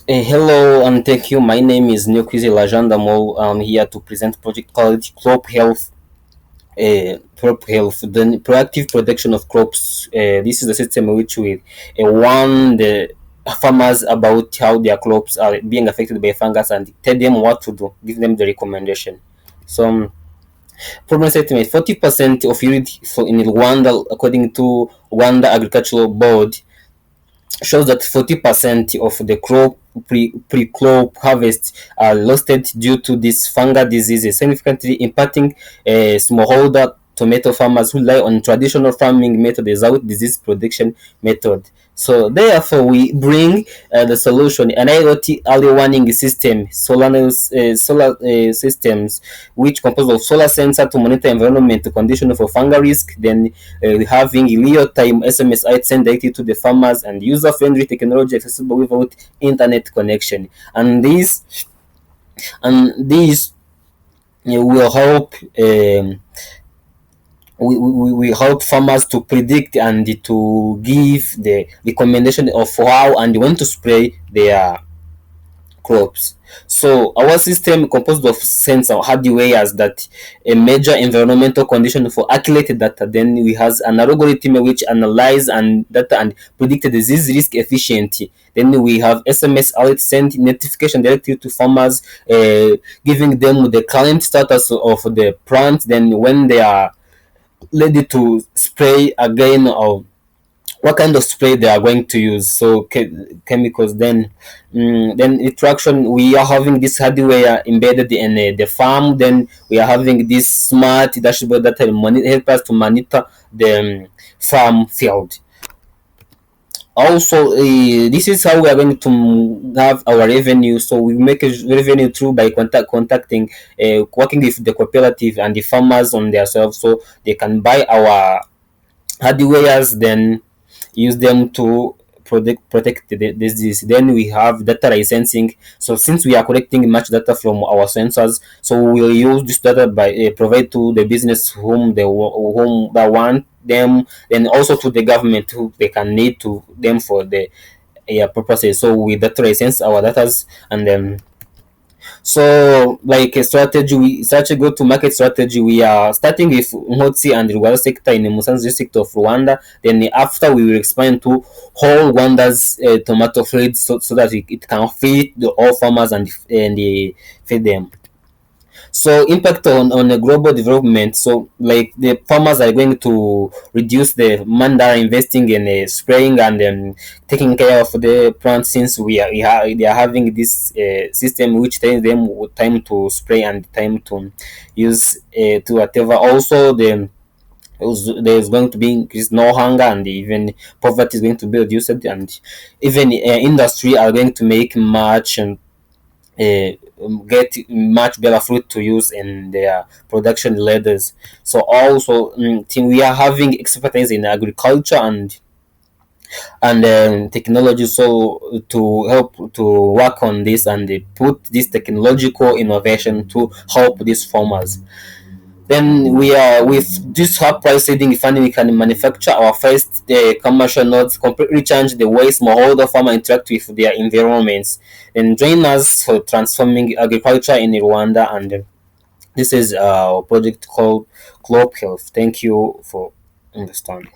Hello and thank you. My name is Neokwizi Lajandamo. I'm here to present project called Crop Health, the proactive protection of crops. This is the system in which we warn the farmers about how their crops are being affected by fungus and tell them what to do, give them the recommendation. So, problem statement: 40% of yield in Rwanda, according to Rwanda Agricultural Board, shows that 40% of the pre-crop harvest are lost due to these fungal diseases, significantly impacting smallholder tomato farmers who rely on traditional farming method without disease production method. So therefore, we bring the solution: an IoT early warning system, solar systems, which compose of solar sensor to monitor environment condition for fungal risk. Then having real-time SMS alerts sent directly to the farmers, and user-friendly technology accessible without internet connection. And this will help. We help farmers to predict and to give the recommendation of how and when to spray their crops. So our system composed of sensor hardwares that a major environmental condition for accurate data. Then we has an algorithm which analyze and data and predict the disease risk efficiently. Then we have SMS alert send notification directly to farmers, giving them the current status of the plant. Then when they are ready to spray again, or what kind of spray they are going to use. So chemicals. Then interaction, we are having this hardware embedded in the farm. Then we are having this smart dashboard that help us to monitor the farm field. Also, this is how we are going to have our revenue. So we make a revenue through by contacting, working with the cooperative and the farmers on themselves, so they can buy our hardwares, then use them to protect the disease. Then we have data licensing. So since we are collecting much data from our sensors, so we will use this data by provide to the business whom they want them, and also to the government who they can need to them for the purposes. So we data license our data, and then so, like a strategy, such a go-to-market strategy, we are starting with Hutsi and Rwanda sector in the Musanze district of Rwanda. Then after, we will expand to whole Rwanda's tomato field, so that it can feed the all farmers and feed them. So impact on the global development. So like the farmers are going to reduce the money they are investing in spraying and taking care of the plants, since they are having this system which tells them what time to spray and time to use to whatever. Also there's going to be increased no hunger, and even poverty is going to be reduced, and even industry are going to make much uh, get much better fruit to use in their production ladders. So also, we are having expertise in agriculture and technology, so to help to work on this and put this technological innovation to help these farmers. Then we are with this Hult Prize seeding funding, we can manufacture our first commercial nodes, completely change the way smallholder farmers interact with their environments, and join us for transforming agriculture in Rwanda. And this is a project called Crop Health. Thank you for understanding.